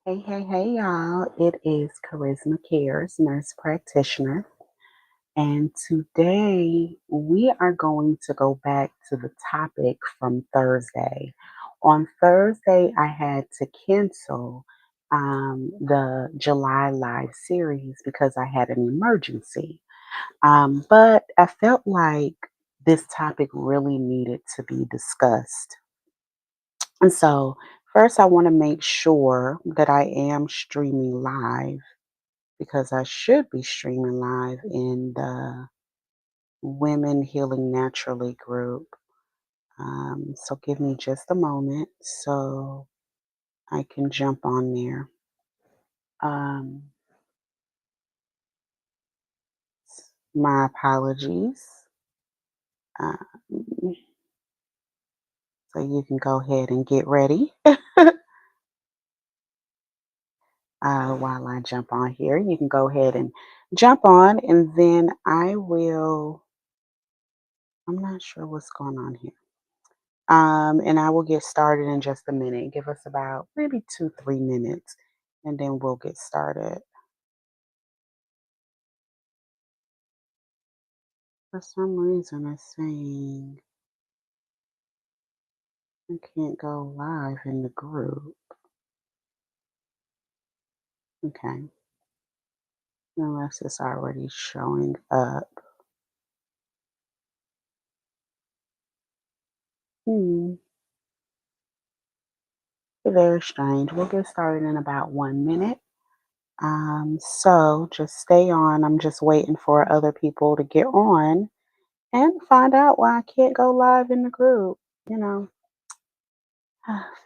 Hey, y'all. It is Charisma Cares, nurse practitioner. And today we are going to go back to the topic from Thursday. On Thursday, I had to cancel the July live series because I had an emergency. But I felt like this topic really needed to be discussed. And so, first, I want to make sure that I am streaming live because I should be streaming live in the Women Healing Naturally group. So give me just a moment so I can jump on there. Um, my apologies. Uh, so you can go ahead and get ready while I jump on here. You can go ahead and jump on, and then I will. I'm not sure what's going on here. And I will get started in just a minute. Give us about maybe 2, 3 minutes, and then we'll get started. For some reason, it's saying I can't go live in the group. Okay, unless it's already showing up. Hmm, very strange. We'll get started in about 1 minute. So just stay on. I'm just waiting for other people to get on and find out why I can't go live in the group. You know,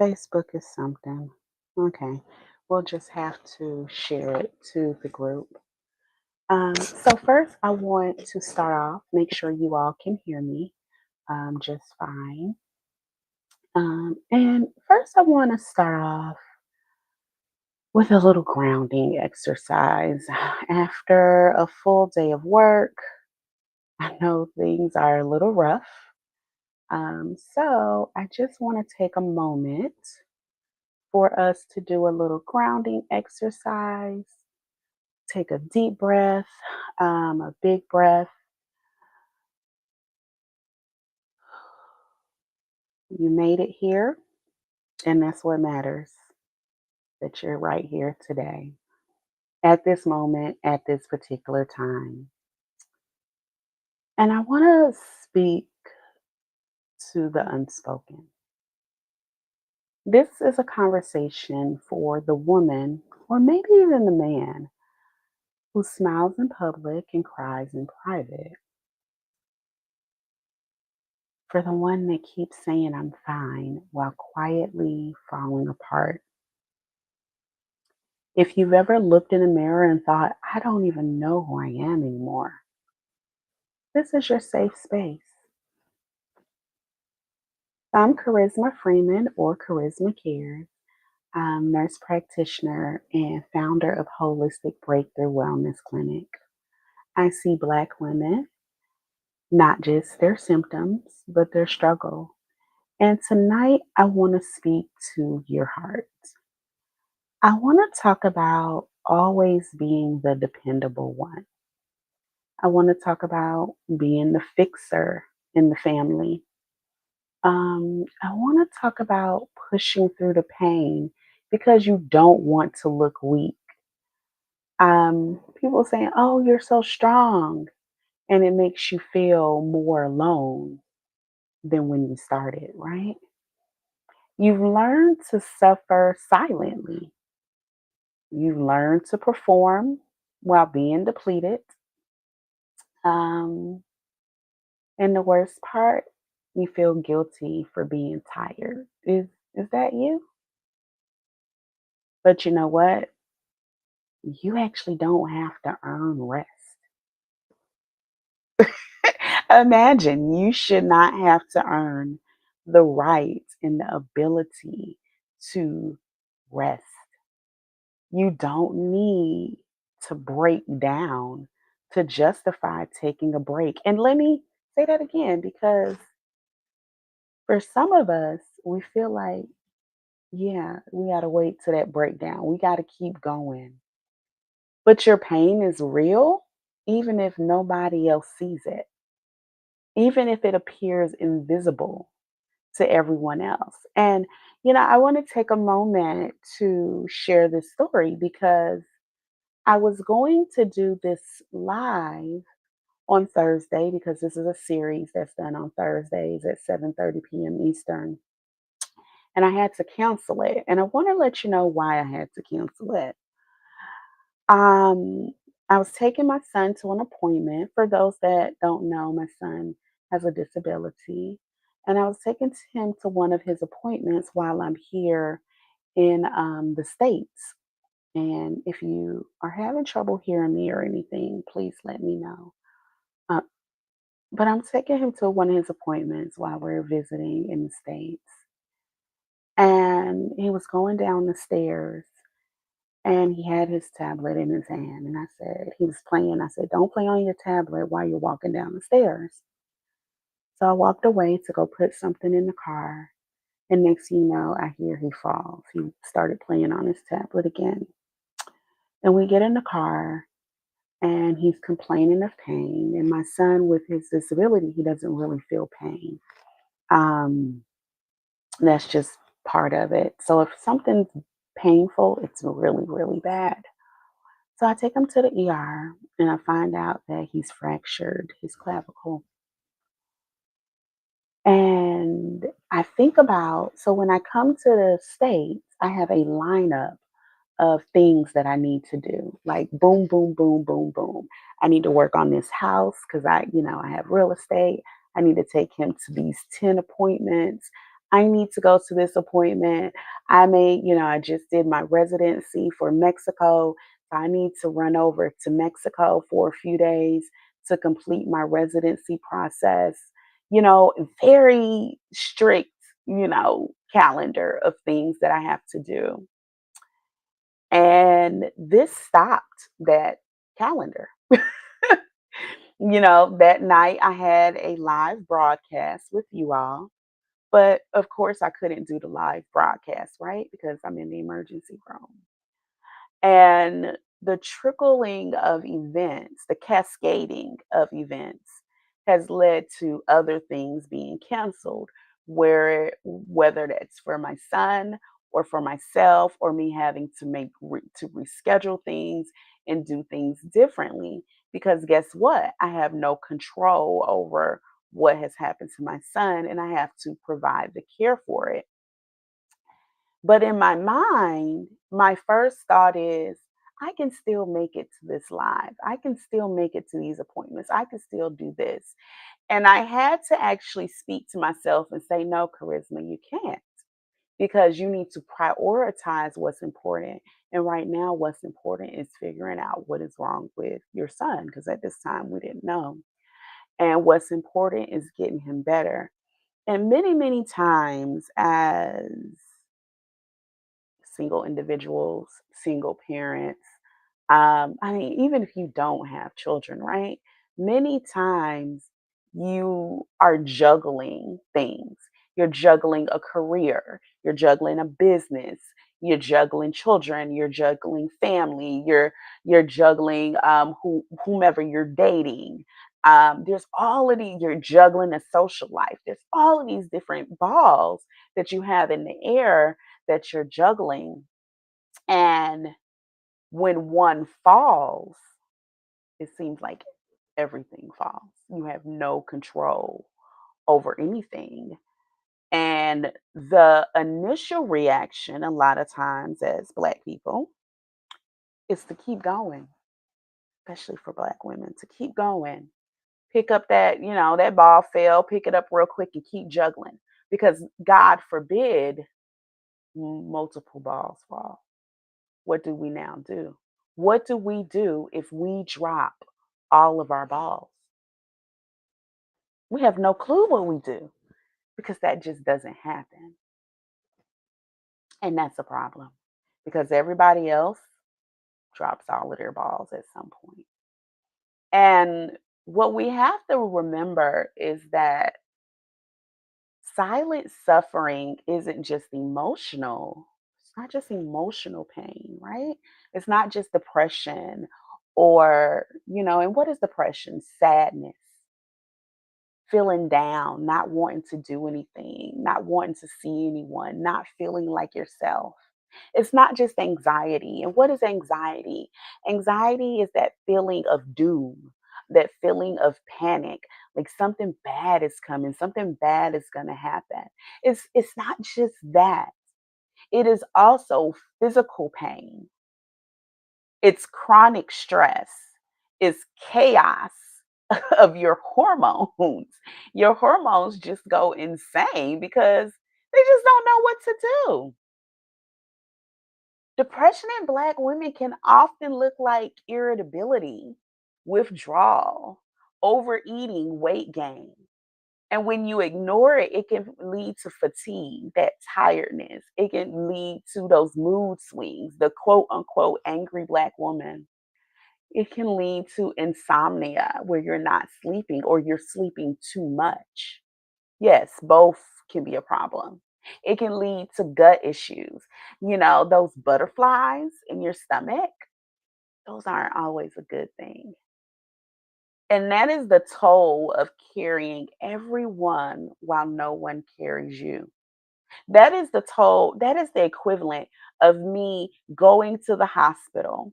Facebook is something. Okay, we'll just have to share it to the group. So first, I want to start off, make sure you all can hear me just fine. And first, I want to start off with a little grounding exercise. After a full day of work, I know things are a little rough. So I just want to take a moment for us to do a little grounding exercise. Take a deep breath, a big breath. You made it here, and that's what matters, that you're right here today, at this moment, at this particular time. And I want to speak to the unspoken. This is a conversation for the woman, or maybe even the man, who smiles in public and cries in private. For the one that keeps saying, I'm fine, while quietly falling apart. If you've ever looked in the mirror and thought, I don't even know who I am anymore, this is your safe space. I'm Charisma Freeman, or Charisma Cares. I'm nurse practitioner and founder of Holistic Breakthrough Wellness Clinic. I see Black women, not just their symptoms, but their struggle. And tonight, I want to speak to your heart. I want to talk about always being the dependable one. I want to talk about being the fixer in the family. I want to talk about pushing through the pain because you don't want to look weak. People saying, "Oh, you're so strong," and it makes you feel more alone than when you started, right? You've learned to suffer silently. You've learned to perform while being depleted. Um, and the worst part, you feel guilty for being tired. Is that you? But you know what? You actually don't have to earn rest. Imagine you should not have to earn the right and the ability to rest. You don't need to break down to justify taking a break. And let me say that again, because for some of us, we feel like Yeah, we gotta wait till that breakdown. We gotta keep going. But your pain is real, even if nobody else sees it, even if it appears invisible to everyone else. And, I want to take a moment to share this story because I was going to do this live on Thursday because this is a series that's done on Thursdays at 7:30 p.m. Eastern. And I had to cancel it. And I want to let you know why I had to cancel it. Um, I was taking my son to an appointment. For those that don't know, my son has a disability. And I was taking him to one of his appointments while I'm here in the States. And if you are having trouble hearing me or anything, please let me know. Uh, but I'm taking him to one of his appointments while we're visiting in the States. And he was going down the stairs and he had his tablet in his hand. And I said, he was playing. I said, don't play on your tablet while you're walking down the stairs. So I walked away to go put something in the car. And next thing you know, I hear he falls. He started playing on his tablet again. And we get in the car and he's complaining of pain. And my son, with his disability, he doesn't really feel pain. Um, that's just part of it. So if something's painful, it's really, really bad. So I take him to the ER and I find out that he's fractured his clavicle. And I think about, so when I come to the States, I have a lineup of things that I need to do. Like boom, boom, boom, boom, boom. I need to work on this house because I have real estate. I need to take him to these 10 appointments. I need to go to this appointment. I just did my residency for Mexico. So I need to run over to Mexico for a few days to complete my residency process. Very strict, calendar of things that I have to do. And this stopped that calendar. That night I had a live broadcast with you all, but of course I couldn't do the live broadcast, right? Because I'm in the emergency room. And the trickling of events, the cascading of events has led to other things being canceled, whether that's for my son or for myself or me having to to reschedule things and do things differently because guess what? I have no control over what has happened to my son and I have to provide the care for it. But in my mind, my first thought is, I can still make it to this live. I can still make it to these appointments. I can still do this. And I had to actually speak to myself and say, no, Charisma, you can't because you need to prioritize what's important. And right now, what's important is figuring out what is wrong with your son because at this time we didn't know. And what's important is getting him better. And many, many times, as single individuals, single parents. I mean, even if you don't have children, right? Many times you are juggling things. You're juggling a career, you're juggling a business, you're juggling children, you're juggling family, you're juggling whomever you're dating. There's all of these, you're juggling a social life. There's all of these different balls that you have in the air that you're juggling. And when one falls, it seems like everything falls. You have no control over anything. And the initial reaction, a lot of times as Black people, is to keep going, especially for Black women, to keep going. Pick up that ball fell, pick it up real quick and keep juggling. Because God forbid multiple balls fall. What do we now do? What do we do if we drop all of our balls? We have no clue what we do because that just doesn't happen. And that's a problem because everybody else drops all of their balls at some point. And what we have to remember is that silent suffering isn't just emotional. It's not just emotional pain, right? It's not just depression or, and what is depression? Sadness, feeling down, not wanting to do anything, not wanting to see anyone, not feeling like yourself. It's not just anxiety. And what is anxiety? Anxiety is that feeling of doom, that feeling of panic, like something bad is coming, something bad is going to happen. It's not just that. It is also physical pain. It's chronic stress. It's chaos of your hormones. Your hormones just go insane because they just don't know what to do. Depression in Black women can often look like irritability, withdrawal, overeating, weight gain. And when you ignore it, it can lead to fatigue, that tiredness. It can lead to those mood swings, the quote unquote angry Black woman. It can lead to insomnia where you're not sleeping or you're sleeping too much. Yes, both can be a problem. It can lead to gut issues. Those butterflies in your stomach, those aren't always a good thing. And that is the toll of carrying everyone while no one carries you. That is the toll, that is the equivalent of me going to the hospital.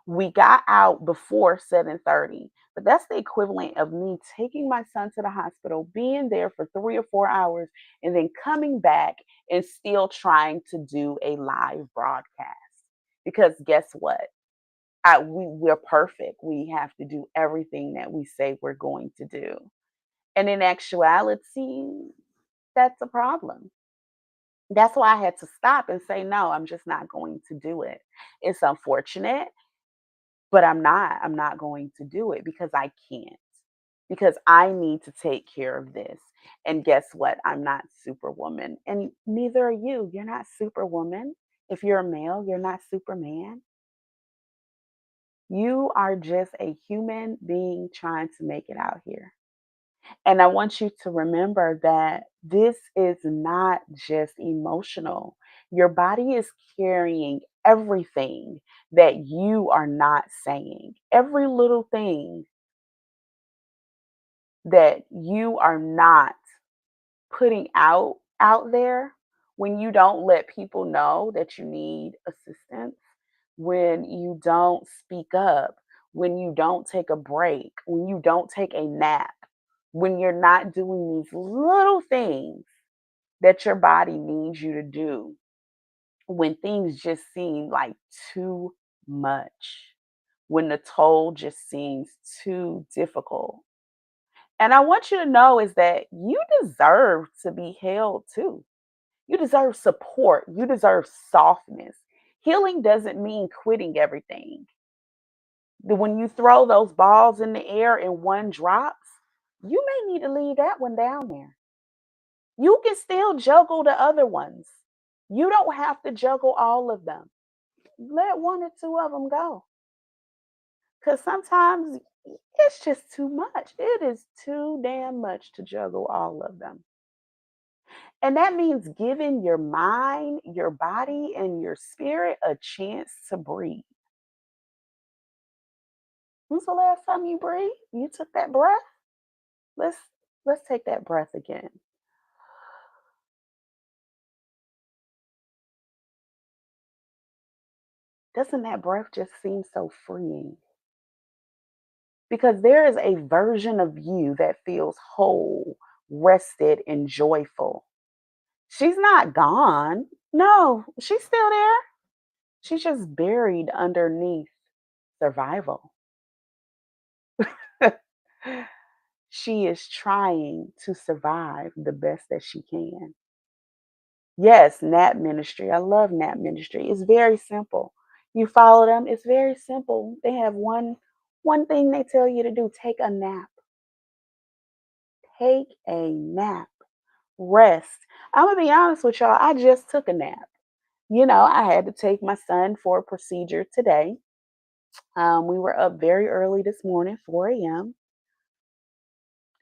We got out before 7:30, but that's the equivalent of me taking my son to the hospital, being there for 3 or 4 hours, and then coming back and still trying to do a live broadcast. Because guess what? We're perfect. We have to do everything that we say we're going to do. And in actuality, that's a problem. That's why I had to stop and say, no, I'm just not going to do it. It's unfortunate. But I'm not going to do it because I can't. Because I need to take care of this. And guess what? I'm not superwoman. And neither are you. You're not superwoman. If you're a male, you're not superman. You are just a human being trying to make it out here. And I want you to remember that this is not just emotional. Your body is carrying everything that you are not saying. Every little thing that you are not putting out there, when you don't let people know that you need assistance, when you don't speak up, when you don't take a break, when you don't take a nap, when you're not doing these little things that your body needs you to do, when things just seem like too much, when the toll just seems too difficult. And I want you to know is that you deserve to be held too. You deserve support. You deserve softness. Healing doesn't mean quitting everything. When you throw those balls in the air and one drops, you may need to leave that one down there. You can still juggle the other ones. You don't have to juggle all of them. Let one or two of them go. Because sometimes it's just too much. It is too damn much to juggle all of them. And that means giving your mind, your body, and your spirit a chance to breathe. When's the last time you breathed? You took that breath? Let's let's take that breath again. Doesn't that breath just seem so freeing? Because there is a version of you that feels whole, rested, and joyful. She's not gone. No, she's still there. She's just buried underneath survival. She is trying to survive the best that she can. Yes, nap ministry. I love nap ministry. It's very simple. You follow them, it's very simple. They have one thing they tell you to do, take a nap. Take a nap. Rest. I'm gonna be honest with y'all, I just took a nap. I had to take my son for a procedure today. We were up very early this morning, 4 a.m.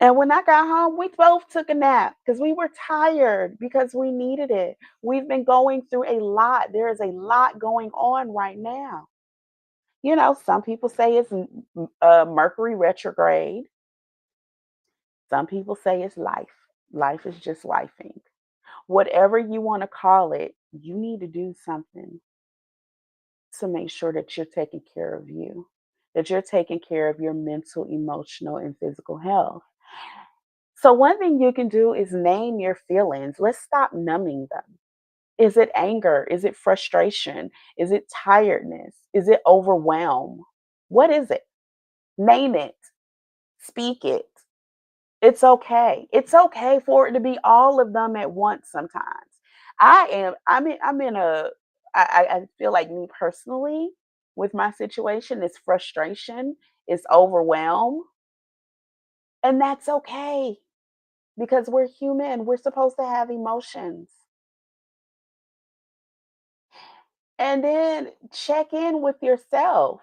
And when I got home, we both took a nap because we were tired because we needed it. We've been going through a lot. There is a lot going on right now. Some people say it's Mercury retrograde. Some people say it's life. Life is just lifing. Whatever you want to call it, you need to do something to make sure that you're taking care of you, that you're taking care of your mental, emotional, and physical health. So, one thing you can do is name your feelings. Let's stop numbing them. Is it anger? Is it frustration? Is it tiredness? Is it overwhelm? What is it? Name it, speak it. It's okay. It's okay for it to be all of them at once sometimes. I'm in I feel like me personally with my situation is frustration, is overwhelm, and that's okay because we're human. We're supposed to have emotions. And then check in with yourself.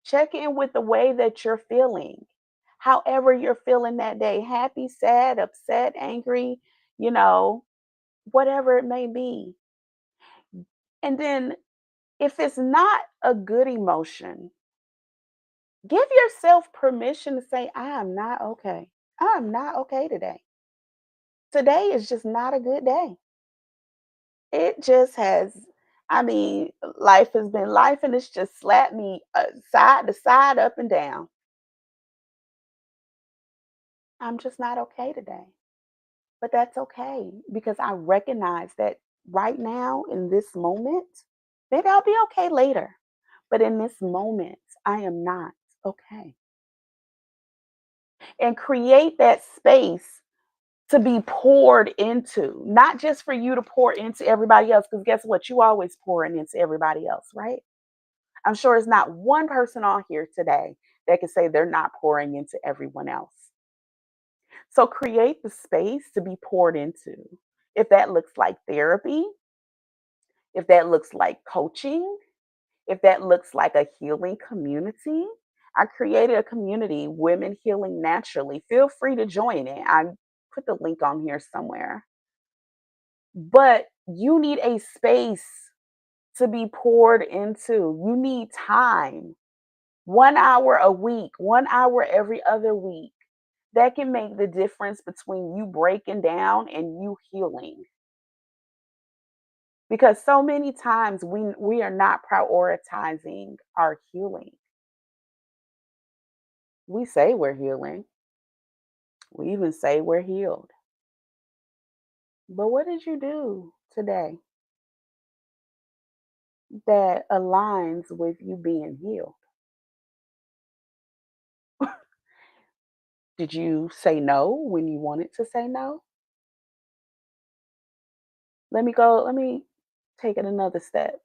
Check in with the way that you're feeling. However you're feeling that day, happy, sad, upset, angry, you know, whatever it may be. And then if it's not a good emotion, give yourself permission to say, I am not okay. I am not okay today. Today is just not a good day. It just has, life has been life and it's just slapped me side to side, up and down. I'm just not okay today. But that's okay because I recognize that right now in this moment, maybe I'll be okay later. But in this moment, I am not okay. And create that space to be poured into, not just for you to pour into everybody else. Because guess what? You always pouring into everybody else, right? I'm sure it's not one person on here today that can say they're not pouring into everyone else. So create the space to be poured into. If that looks like therapy, if that looks like coaching, if that looks like a healing community, I created a community, Women Healing Naturally. Feel free to join it. I put the link on here somewhere. But you need a space to be poured into. You need time. 1 hour a week, 1 hour every other week. That can make the difference between you breaking down and you healing. Because so many times we are not prioritizing our healing. We say we're healing. We even say we're healed. But what did you do today that aligns with you being healed? Did you say no when you wanted to say no? Let me take it another step.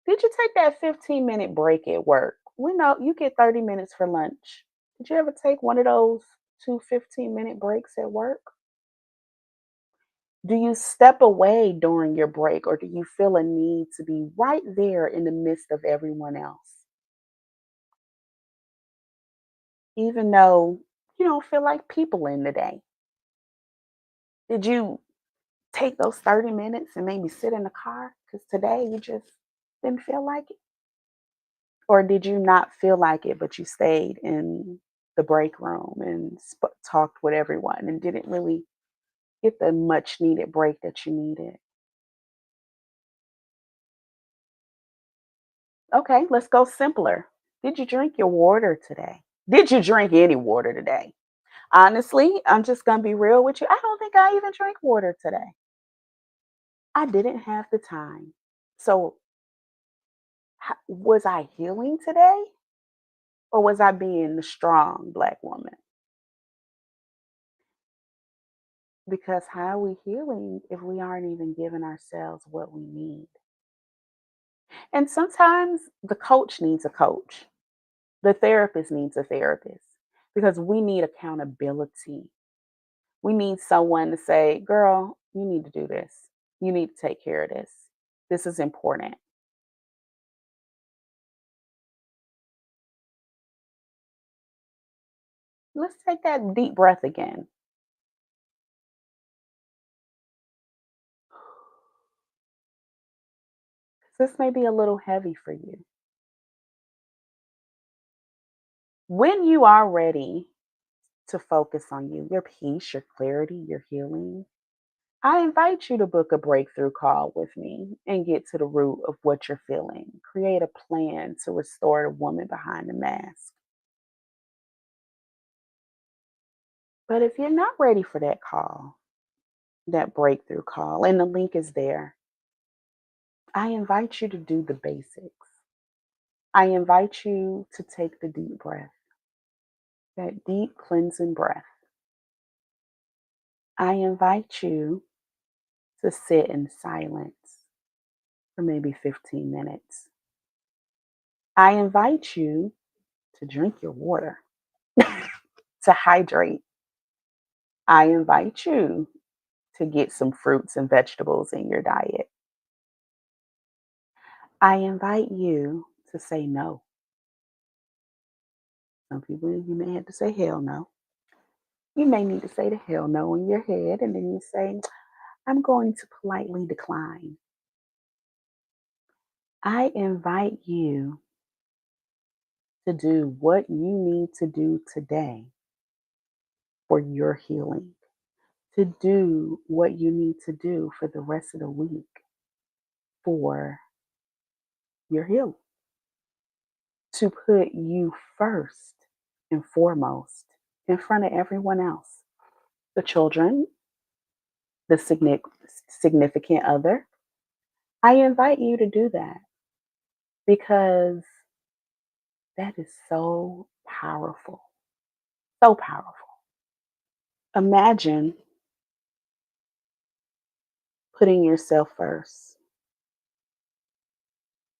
Did you take that 15-minute break at work? We know you get 30 minutes for lunch. Did you ever take one of those two 15-minute breaks at work? Do you step away during your break or do you feel a need to be right there in the midst of everyone else? Even though you don't feel like people in the day. Did you take those 30 minutes and maybe sit in the car? Because today you just didn't feel like it? Or did you not feel like it, but you stayed in the break room and talked with everyone and didn't really get the much needed break that you needed? Okay, let's go simpler. Did you drink your water today? Did you drink any water today? Honestly, I'm just going to be real with you. I don't think I even drank water today. I didn't have the time. So, was I healing today or was I being the strong Black woman? Because how are we healing if we aren't even giving ourselves what we need? And sometimes the coach needs a coach, the therapist needs a therapist because we need accountability. We need someone to say, girl, you need to do this. You need to take care of this. This is important. Let's take that deep breath again. This may be a little heavy for you. When you are ready to focus on you, your peace, your clarity, your healing, I invite you to book a breakthrough call with me and get to the root of what you're feeling. Create a plan to restore the woman behind the mask. But if you're not ready for that call, that breakthrough call, and the link is there, I invite you to do the basics. I invite you to take the deep breath, that deep cleansing breath. I invite you to sit in silence for maybe 15 minutes. I invite you to drink your water, to hydrate. I invite you to get some fruits and vegetables in your diet. I invite you to say no. Some people, you may have to say hell no. You may need to say the hell no in your head, and then you say, I'm going to politely decline. I invite you to do what you need to do today for your healing, to do what you need to do for the rest of the week for your healing, to put you first and foremost in front of everyone else, the children, the significant other. I invite you to do that because that is so powerful, so powerful. Imagine putting yourself first.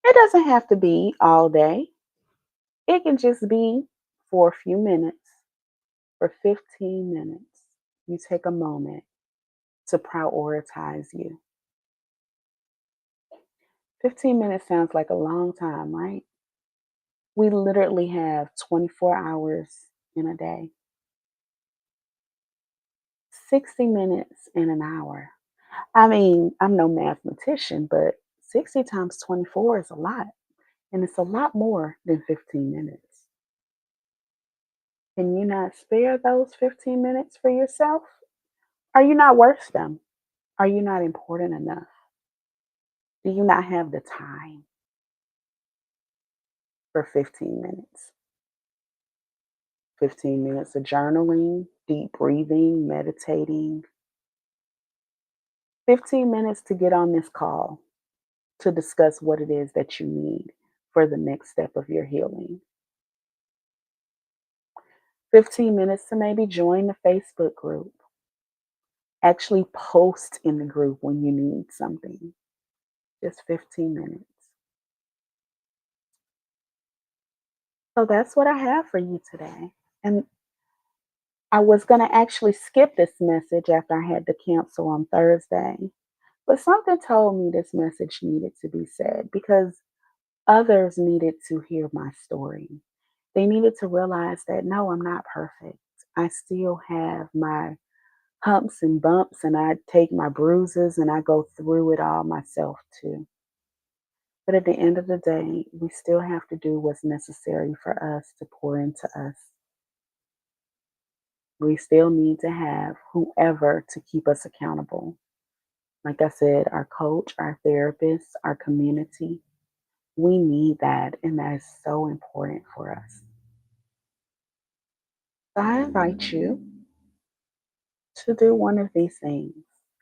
It doesn't have to be all day. It can just be for a few minutes, for 15 minutes. You take a moment to prioritize you. 15 minutes sounds like a long time, right? We literally have 24 hours in a day, 60 minutes in an hour. I mean, I'm no mathematician, but 60 times 24 is a lot. And it's a lot more than 15 minutes. Can you not spare those 15 minutes for yourself? Are you not worth them? Are you not important enough? Do you not have the time for 15 minutes? 15 minutes of journaling, deep breathing, meditating, 15 minutes to get on this call to discuss what it is that you need for the next step of your healing. 15 minutes to maybe join the Facebook group. Actually post in the group when you need something. Just 15 minutes. So that's what I have for you today. And I was going to actually skip this message after I had to cancel on Thursday. But something told me this message needed to be said because others needed to hear my story. They needed to realize that no, I'm not perfect. I still have my humps and bumps, and I take my bruises and I go through it all myself too. But at the end of the day, we still have to do what's necessary for us to pour into us. We still need to have whoever to keep us accountable. Like I said, our coach, our therapist, our community, we need that. And that is so important for us. So I invite you to do one of these things,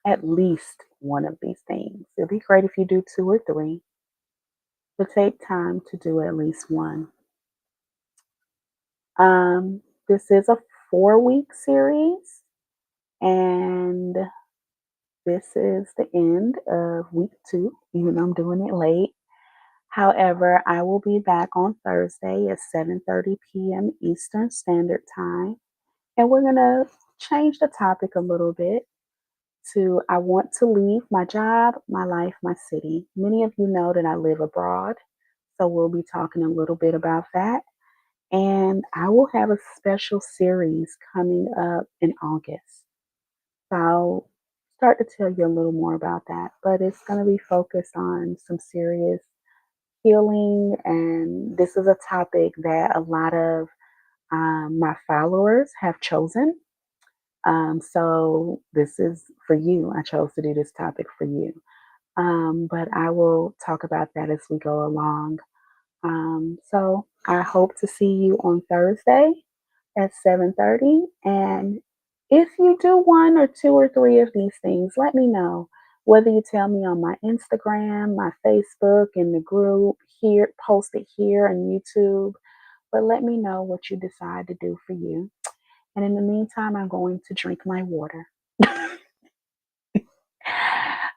at least one of these things. It'd be great if you do two or three, but take time to do at least one. This is a 4-week series, and this is the end of week 2, even though I'm doing it late. However, I will be back on Thursday at 7:30 p.m. Eastern Standard Time, and we're going to change the topic a little bit to I want to leave my job, my life, my city. Many of you know that I live abroad, so we'll be talking a little bit about that. And I will have a special series coming up in August. So I'll start to tell you a little more about that. But it's going to be focused on some serious healing. And this is a topic that a lot of my followers have chosen. So this is for you. I chose to do this topic for you. But I will talk about that as we go along. So I hope to see you on Thursday at 7:30. And if you do one or two or three of these things, let me know. Whether you tell me on my Instagram, my Facebook, in the group here, post it here on YouTube, but let me know what you decide to do for you. And in the meantime, I'm going to drink my water.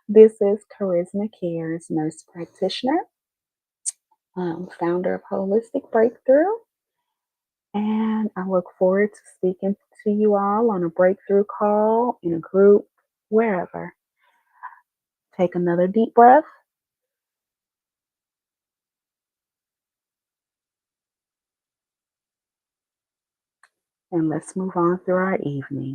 This is Charisma Cares nurse practitioner, founder of Holistic Breakthrough. And I look forward to speaking to you all on a breakthrough call, in a group, wherever. Take another deep breath and let's move on through our evening.